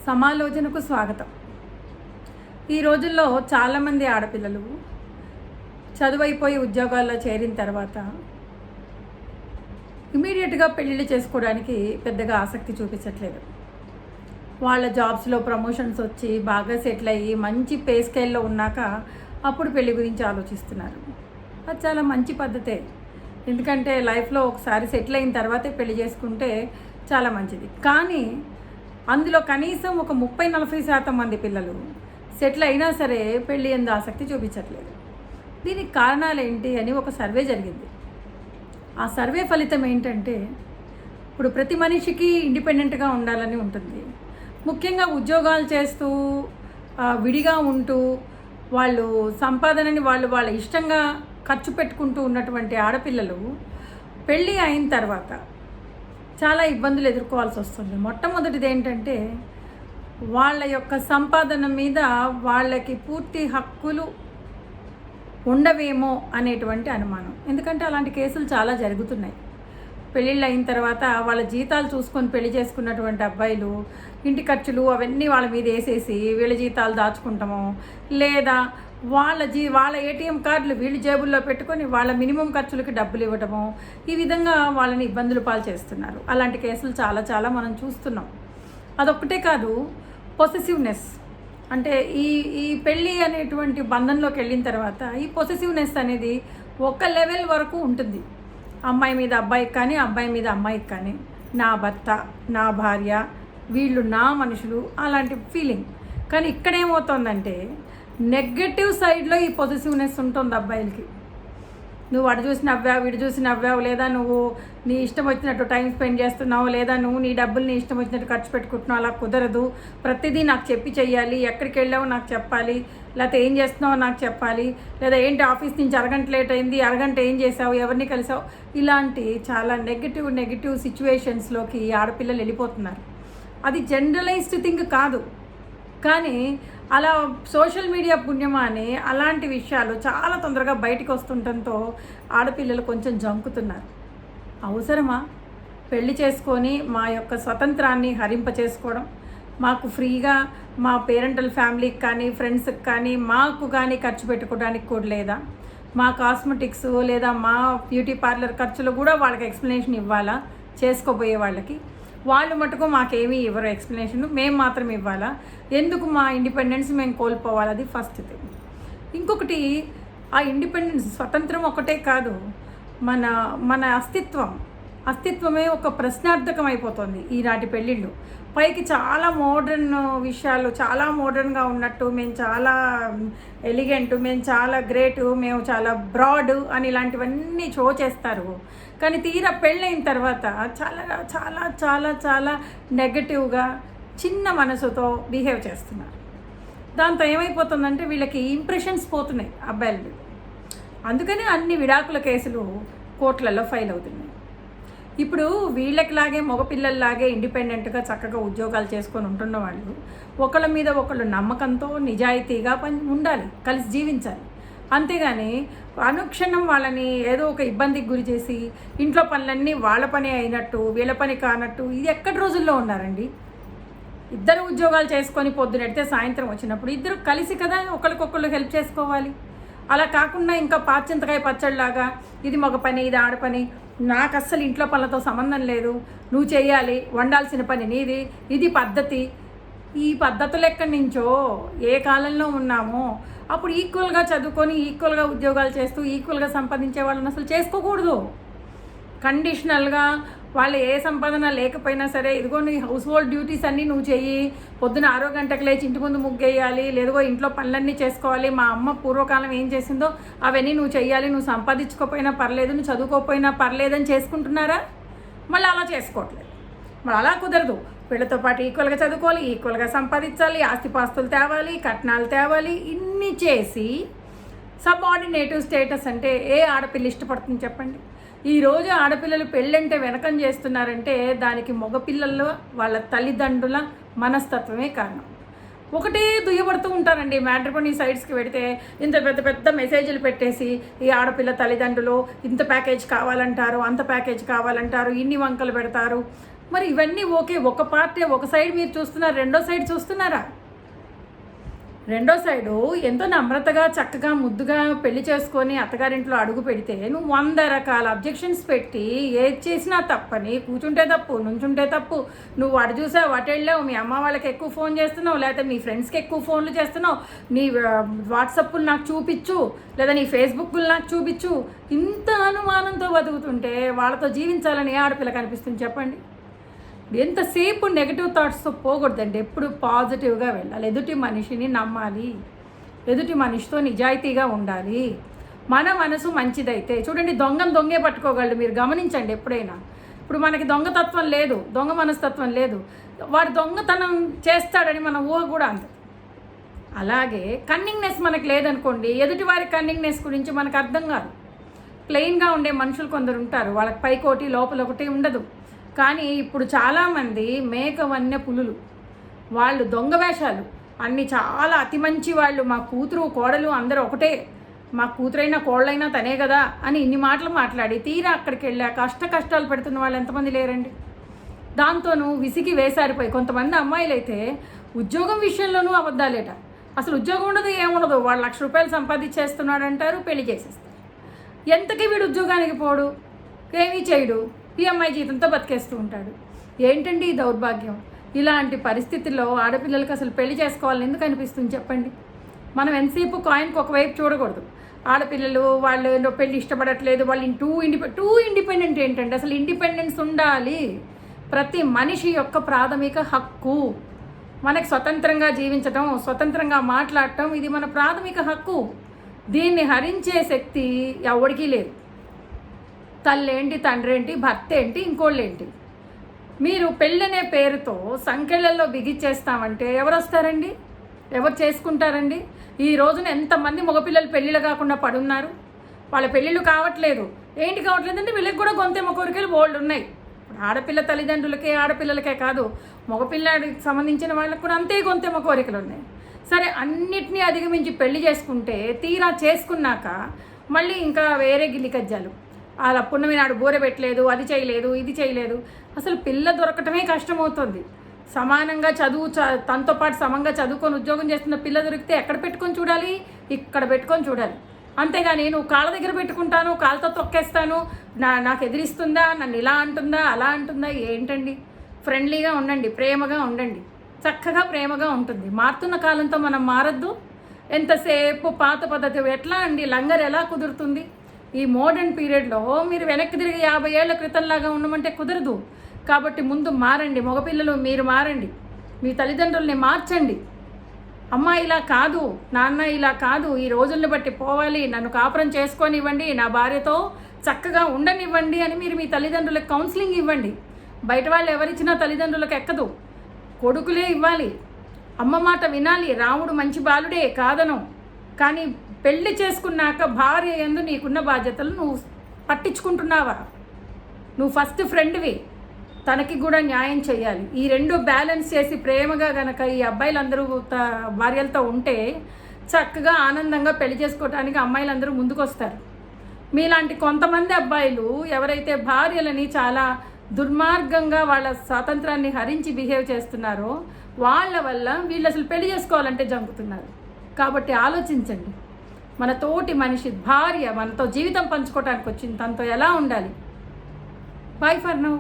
సమాలోచనకు స్వాగతం. ఈ రోజుల్లో చాలామంది ఆడపిల్లలు చదువైపోయి ఉద్యోగాల్లో చేరిన తర్వాత ఇమీడియట్గా పెళ్ళిళ్ళు చేసుకోవడానికి పెద్దగా ఆసక్తి చూపించట్లేదు. వాళ్ళ జాబ్స్లో ప్రమోషన్స్ వచ్చి బాగా సెటిల్ అయ్యి మంచి పే స్కేల్లో ఉన్నాక అప్పుడు పెళ్లి గురించి ఆలోచిస్తున్నారు. అది చాలా మంచి పద్ధతే. ఎందుకంటే లైఫ్లో ఒకసారి సెటిల్ అయిన తర్వాతే పెళ్లి చేసుకుంటే చాలా మంచిది. కానీ అందులో కనీసం ఒక 30-40% మంది పిల్లలు సెటిల్ అయినా సరే పెళ్ళి ఎందు ఆసక్తి చూపించట్లేదు. దీనికి కారణాలు ఏంటి అని ఒక సర్వే జరిగింది. ఆ సర్వే ఫలితం ఏంటంటే, ఇప్పుడు ప్రతి మనిషికి ఇండిపెండెంట్గా ఉండాలని ఉంటుంది. ముఖ్యంగా ఉద్యోగాలు చేస్తూ విడిగా ఉంటూ వాళ్ళు సంపాదనని వాళ్ళ ఇష్టంగా ఖర్చు పెట్టుకుంటూ ఉన్నటువంటి ఆడపిల్లలు పెళ్ళి అయిన తర్వాత చాలా ఇబ్బందులు ఎదుర్కోవాల్సి వస్తుంది. మొట్టమొదటిది ఏంటంటే, వాళ్ళ యొక్క సంపాదన మీద వాళ్ళకి పూర్తి హక్కులు ఉండవేమో అనేటువంటి అనుమానం. ఎందుకంటే అలాంటి కేసులు చాలా జరుగుతున్నాయి. పెళ్ళిళ్ళు అయిన తర్వాత వాళ్ళ జీతాలు చూసుకొని పెళ్లి చేసుకున్నటువంటి అబ్బాయిలు ఇంటి ఖర్చులు అవన్నీ వాళ్ళ మీద వేసేసి వీళ్ళ జీతాలు దాచుకుంటామో, లేదా వాళ్ళ ఏటీఎం కార్డులు వీళ్ళు జేబుల్లో పెట్టుకొని వాళ్ళ మినిమం ఖర్చులకి డబ్బులు ఇవ్వటము, ఈ విధంగా వాళ్ళని ఇబ్బందులు పాలు చేస్తున్నారు. అలాంటి కేసులు చాలా మనం చూస్తున్నాం. అదొక్కటే కాదు, పొసెసివ్నెస్ అంటే ఈ పెళ్ళి అనేటువంటి బంధంలోకి వెళ్ళిన తర్వాత ఈ పొసెసివ్నెస్ అనేది ఒక లెవెల్ వరకు ఉంటుంది. అమ్మాయి మీద అబ్బాయికి కానీ, అబ్బాయి మీద అమ్మాయికి కానీ, నా భర్త, నా భార్య, వీళ్ళు నా మనుషులు, అలాంటి ఫీలింగ్. కానీ ఇక్కడేమవుతుందంటే నెగటివ్ సైడ్లో ఈ పొసెసివ్నెస్ ఉంటుంది అబ్బాయిలకి. నువ్వు అటు చూసి నవ్వావు, వీడు చూసి నవ్వావు, లేదా నువ్వు నీ ఇష్టం వచ్చినట్టు టైం స్పెండ్ చేస్తున్నావు, లేదా నువ్వు నీ డబ్బులు నీ ఇష్టం వచ్చినట్టు ఖర్చు పెట్టుకుంటున్నావు. అలా కుదరదు. ప్రతిదీ నాకు చెప్పి చెయ్యాలి. ఎక్కడికి వెళ్ళావో నాకు చెప్పాలి, లేకపోతే ఏం చేస్తున్నావో నాకు చెప్పాలి, లేదా ఏంటి ఆఫీస్ నుంచి అరగంట లేట్ అయింది, అరగంట ఏం చేసావు, ఎవరిని కలిసావు, ఇలాంటి చాలా నెగిటివ్ సిచ్యువేషన్స్లోకి ఆడపిల్లలు వెళ్ళిపోతున్నారు. అది జనరలైజ్డ్ థింగ్ కాదు, కానీ అలా సోషల్ మీడియా పుణ్యమా అని అలాంటి విషయాలు చాలా తొందరగా బయటకు వస్తుండటంతో ఆడపిల్లలు కొంచెం జంకుతున్నారు. అవసరమా? పెళ్లి చేసుకొని మా యొక్క స్వతంత్రాన్ని హరింప చేసుకోవడం, మాకు ఫ్రీగా మా పేరెంటల్ ఫ్యామిలీకి కానీ, ఫ్రెండ్స్కి కానీ, మాకు కానీ ఖర్చు పెట్టుకోవడానికి కూడా లేదా? మా కాస్మెటిక్స్ లేదా మా బ్యూటీ పార్లర్ ఖర్చులు కూడా వాళ్ళకి ఎక్స్ప్లెనేషన్ ఇవ్వాలా? చేసుకోబోయే వాళ్ళకి వాళ్ళు మటుకు మాకేమీ ఇవ్వరు ఎక్స్ప్లెనేషన్, మేము మాత్రం ఇవ్వాలా? ఎందుకు మా ఇండిపెండెన్స్ మేము కోల్పోవాలి? అది ఫస్ట్ థింగ్. ఇంకొకటి, ఆ ఇండిపెండెన్స్ స్వతంత్రం ఒకటే కాదు, మన అస్తిత్వమే ఒక ప్రశ్నార్థకం అయిపోతుంది ఈనాటి పెళ్ళిళ్ళు. పైకి చాలా మోడర్న్ విషయాలు, చాలా మోడర్న్గా ఉన్నట్టు, మేము చాలా ఎలిగెంట్, మేము చాలా గ్రేటు, మేము చాలా బ్రాడ్ అని ఇలాంటివన్నీ షో చేస్తారు. కానీ తీరా పెళ్ళైన తర్వాత చాలా చాలా చాలా చాలా నెగటివ్గా చిన్న మనసుతో బిహేవ్ చేస్తున్నారు. దాంతో ఏమైపోతుందంటే వీళ్ళకి ఇంప్రెషన్స్ పోతున్నాయి అబ్బాయిల మీద. అందుకని అన్ని విడాకుల కేసులు కోర్టులలో ఫైల్ అవుతున్నాయి. ఇప్పుడు వీళ్ళకిలాగే మగపిల్లల్లాగే ఇండిపెండెంట్గా చక్కగా ఉద్యోగాలు చేసుకొని ఉంటున్న వాళ్ళు ఒకళ్ళ మీద ఒకళ్ళు నమ్మకంతో నిజాయితీగా ఉండాలి, కలిసి జీవించాలి. అంతేగాని అనుక్షణం వాళ్ళని ఏదో ఒక ఇబ్బందికి గురి చేసి ఇంట్లో పనులన్నీ వాళ్ళ పని అయినట్టు వీళ్ళ పని కానట్టు, ఇది ఎక్కడి రోజుల్లో ఉన్నారండి? ఇద్దరు ఉద్యోగాలు చేసుకొని పొద్దునెడితే సాయంత్రం వచ్చినప్పుడు ఇద్దరు కలిసి కదా ఒకరికొకళ్ళు హెల్ప్ చేసుకోవాలి. అలా కాకుండా ఇంకా పాచింతకాయ పచ్చడిలాగా ఇది మగ పని, ఇది ఆడ పని, నాకు అస్సలు ఇంట్లో పనులతో సంబంధం లేదు, నువ్వు చేయాలి, వండాల్సిన పని నీది, ఇది పద్ధతి. ఈ పద్ధతులు ఎక్కడి నుంచో, ఏ కాలంలో ఉన్నామో? అప్పుడు ఈక్వల్గా చదువుకొని ఈక్వల్గా ఉద్యోగాలు చేస్తూ ఈక్వల్గా సంపాదించే వాళ్ళని అసలు చేసుకోకూడదు. కండిషనల్గా వాళ్ళు ఏ సంపాదన లేకపోయినా సరే, ఇదిగో నీ హౌస్ హోల్డ్ డ్యూటీస్ అన్నీ నువ్వు చెయ్యి, పొద్దున 6 గంటలకు లేచి ఇంటి ముందు ముగ్గేయాలి, లేదుగో ఇంట్లో పనులన్నీ చేసుకోవాలి, మా అమ్మ పూర్వకాలం ఏం చేసిందో అవన్నీ నువ్వు చెయ్యాలి, నువ్వు సంపాదించుకోకపోయినా పర్లేదు, నువ్వు చదువుకోకపోయినా పర్లేదని చేసుకుంటున్నారా? మళ్ళీ అలా చేసుకోవట్లేదు. మరి అలా కుదరదు. వీళ్ళతో పాటు ఈక్వల్గా చదువుకోవాలి, ఈక్వల్గా సంపాదించాలి, ఆస్తిపాస్తులు తేవాలి, కట్నాలు తేవాలి, ఇన్ని చేసి సబార్డినేటివ్ స్టేటస్ అంటే ఏ ఆడపిల్ల ఇష్టపడుతుంది చెప్పండి? ఈరోజు ఆడపిల్లలు పెళ్ళంటే వెనకం చేస్తున్నారంటే దానికి మగపిల్లల్లో వాళ్ళ తల్లిదండ్రుల మనస్తత్వమే కారణం. ఒకటే దుయ్యబడుతూ ఉంటారండి. మ్యాట్రిమోనీ సైట్స్కి పెడితే ఇంత పెద్ద మెసేజ్లు పెట్టేసి ఈ ఆడపిల్ల తల్లిదండ్రులు ఇంత ప్యాకేజ్ కావాలంటారు, అంత ప్యాకేజ్ కావాలంటారు, ఇన్ని వంకలు పెడతారు. మరి ఇవన్నీ ఓకే, ఒక పార్టీ ఒక సైడ్ మీరు చూస్తున్నారు, రెండో సైడ్ చూస్తున్నారా? రెండో సైడు ఎంతో నమ్రతగా చక్కగా ముద్దుగా పెళ్లి చేసుకొని అత్తగారింట్లో అడుగు పెడితే నువ్వు 100 రకాల అబ్జెక్షన్స్ పెట్టి ఏది చేసినా తప్పని, కూర్చుంటే తప్పు, నుంచుంటే తప్పు, నువ్వు అటు చూసావు అటు వెళ్ళావు, మీ అమ్మ వాళ్ళకి ఎక్కువ ఫోన్ చేస్తున్నావు, లేకపోతే మీ ఫ్రెండ్స్కి ఎక్కువ ఫోన్లు చేస్తున్నావు, నీ వాట్సాప్లు నాకు చూపించు, లేదా నీ ఫేస్బుక్లు నాకు చూపించు, ఇంత అనుమానంతో బతుకుతుంటే వాళ్ళతో జీవించాలని ఏ ఆడపిల్ల కనిపిస్తుంది చెప్పండి? ఎంతసేపు నెగిటివ్ థాట్స్తో పోకూడదండి, ఎప్పుడు పాజిటివ్గా వెళ్ళాలి, ఎదుటి మనిషిని నమ్మాలి, ఎదుటి మనిషితో నిజాయితీగా ఉండాలి. మన మనసు మంచిదైతే చూడండి, దొంగే పట్టుకోగలడు. మీరు గమనించండి ఎప్పుడైనా. ఇప్పుడు మనకి దొంగతత్వం లేదు, దొంగ మనస్తత్వం లేదు, వాడు దొంగతనం చేస్తాడని మన ఊహ కూడా అంత. అలాగే కన్నింగ్నెస్ మనకు లేదనుకోండి, ఎదుటి వారి కన్నింగ్నెస్ గురించి మనకు అర్థం కాదు. ప్లెయిన్గా ఉండే మనుషులు కొందరు ఉంటారు, వాళ్ళకి పైకోటి లోపల ఒకటి ఉండదు. కానీ ఇప్పుడు చాలామంది మేకవన్య పులులు, వాళ్ళు దొంగ వేషాలు అన్నీ, చాలా అతి మంచి వాళ్ళు, మా కూతురు కోడలు అందరూ ఒకటే, మా కూతురైనా కోళ్ళైనా తనే కదా అని ఇన్ని మాటలు మాట్లాడి తీరా అక్కడికి వెళ్ళా కష్టాలు పెడుతున్న వాళ్ళు ఎంతమంది లేరండి? దాంతోనూ విసిగి వేసారిపోయి కొంతమంది అమ్మాయిలు అయితే ఉద్యోగం విషయంలోనూ అబద్ధాలేట. అసలు ఉద్యోగం ఉండదు, ఏముండదు, వాళ్ళు 1,00,000 రూపాయలు సంపాదించేస్తున్నాడు అంటారు, పెళ్లి చేసేస్తారు. ఎంతకీ వీడు ఉద్యోగానికి పోడు, ఏమీ చేయడు, ఈఎంఐ జీతంతో బతికేస్తూ ఉంటాడు. ఏంటండి ఈ దౌర్భాగ్యం? ఇలాంటి పరిస్థితుల్లో ఆడపిల్లలకి అసలు పెళ్లి చేసుకోవాలని ఎందుకు అనిపిస్తుంది చెప్పండి? మనం ఎంతసేపు కాయిన్కి ఒకవైపు చూడకూడదు. ఆడపిల్లలు వాళ్ళు పెళ్లి ఇష్టపడట్లేదు, వాళ్ళు టూ ఇండిపెండెంట్ ఏంటండి? అసలు ఇండిపెండెన్స్ ఉండాలి, ప్రతి మనిషి యొక్క ప్రాథమిక హక్కు. మనకి స్వతంత్రంగా జీవించడం, స్వతంత్రంగా మాట్లాడటం, ఇది మన ప్రాథమిక హక్కు. దీన్ని హరించే శక్తి ఎవరికీ లేదు. తల్లేంటి, తండ్రేంటి, భర్త ఏంటి, ఇంకోళ్ళేంటి? మీరు పెళ్ళనే పేరుతో సంఖ్యలలో బిగిచ్చేస్తామంటే ఎవరు వస్తారండి? ఎవరు చేసుకుంటారండి? ఈ రోజున ఎంతమంది మగపిల్లలు పెళ్ళిళ్ళు కాకుండా పడున్నారు, వాళ్ళ పెళ్ళిళ్ళు కావట్లేదు. ఏంటి కావట్లేదంటే వీళ్ళకి కూడా గొంతెమ్మ కోరికలు బోల్డ్ ఉన్నాయి. ఆడపిల్ల తల్లిదండ్రులకే, ఆడపిల్లలకే కాదు, మగపిల్లడికి సంబంధించిన వాళ్ళకి కూడా అంతే గొంతెమ్మ కోరికలు ఉన్నాయి. సరే, అన్నిటినీ అధిగమించి పెళ్లి చేసుకుంటే తీరా చేసుకున్నాక మళ్ళీ ఇంకా వేరే గిల్లి కజ్జాలు, అలా పున్నమి నాడు బూర పెట్టలేదు, అది చేయలేదు, ఇది చేయలేదు. అసలు పిల్ల దొరకటమే కష్టమవుతుంది. సమానంగా తనతో పాటు సమంగా చదువుకొని ఉద్యోగం చేస్తున్న పిల్ల దొరికితే ఎక్కడ పెట్టుకొని చూడాలి? ఇక్కడ పెట్టుకొని చూడాలి. అంతేగాని నువ్వు కాళ్ళ దగ్గర పెట్టుకుంటాను, కాళ్ళతో తొక్కేస్తాను, నాకు ఎదిరిస్తుందా, నన్ను ఇలా అంటుందా, అలా అంటుందా, ఏంటండి? ఫ్రెండ్లీగా ఉండండి, ప్రేమగా ఉండండి, చక్కగా ప్రేమగా ఉంటుంది. మారుతున్న కాలంతో మనం మారద్దు. ఎంతసేపు పాత పద్ధతి ఎట్లా అండి? లంగర్ ఎలా కుదురుతుంది? ఈ మోడర్న్ పీరియడ్లో మీరు వెనక్కి తిరిగి 50 ఏళ్ల క్రితంలాగా ఉండమంటే కుదరదు. కాబట్టి ముందు మారండి, మగపిల్లలు మీరు మారండి, మీ తల్లిదండ్రుల్ని మార్చండి. అమ్మ ఇలా కాదు, నాన్న ఇలా కాదు, ఈ రోజుల్ని బట్టి పోవాలి, నన్ను కాపురం చేసుకొనివ్వండి, నా భార్యతో చక్కగా ఉండనివ్వండి అని మీరు మీ తల్లిదండ్రులకు కౌన్సిలింగ్ ఇవ్వండి. బయట వాళ్ళు ఎవరిచ్చినా తల్లిదండ్రులకు ఎక్కదు, కొడుకులే ఇవ్వాలి. అమ్మ మాట వినాలి. రాముడు మంచి బాలుడే కాదను, కానీ పెళ్లి చేసుకున్నాక భార్య యందు నీకున్న బాధ్యతలు నువ్వు పట్టించుకుంటున్నావా? నువ్వు ఫస్ట్ ఫ్రెండ్వి, తనకి కూడా న్యాయం చేయాలి. ఈ రెండు బ్యాలెన్స్ చేసి ప్రేమగా గనక ఈ అబ్బాయిలందరూ భార్యలతో ఉంటే చక్కగా ఆనందంగా పెళ్లి చేసుకోవడానికి అమ్మాయిలందరూ ముందుకు వస్తారు. మీలాంటి కొంతమంది అబ్బాయిలు ఎవరైతే భార్యలని చాలా దుర్మార్గంగా వాళ్ళ స్వాతంత్రాన్ని హరించి బిహేవ్ చేస్తున్నారో వాళ్ళ వల్ల వీళ్ళు అసలు పెళ్లి చేసుకోవాలంటే జంకుతున్నారు. కాబట్టి ఆలోచించండి. మన తోటి మనిషి భార్య మనతో జీవితం పంచుకోవడానికి వచ్చింది, తనతో ఎలా ఉండాలి? By for now.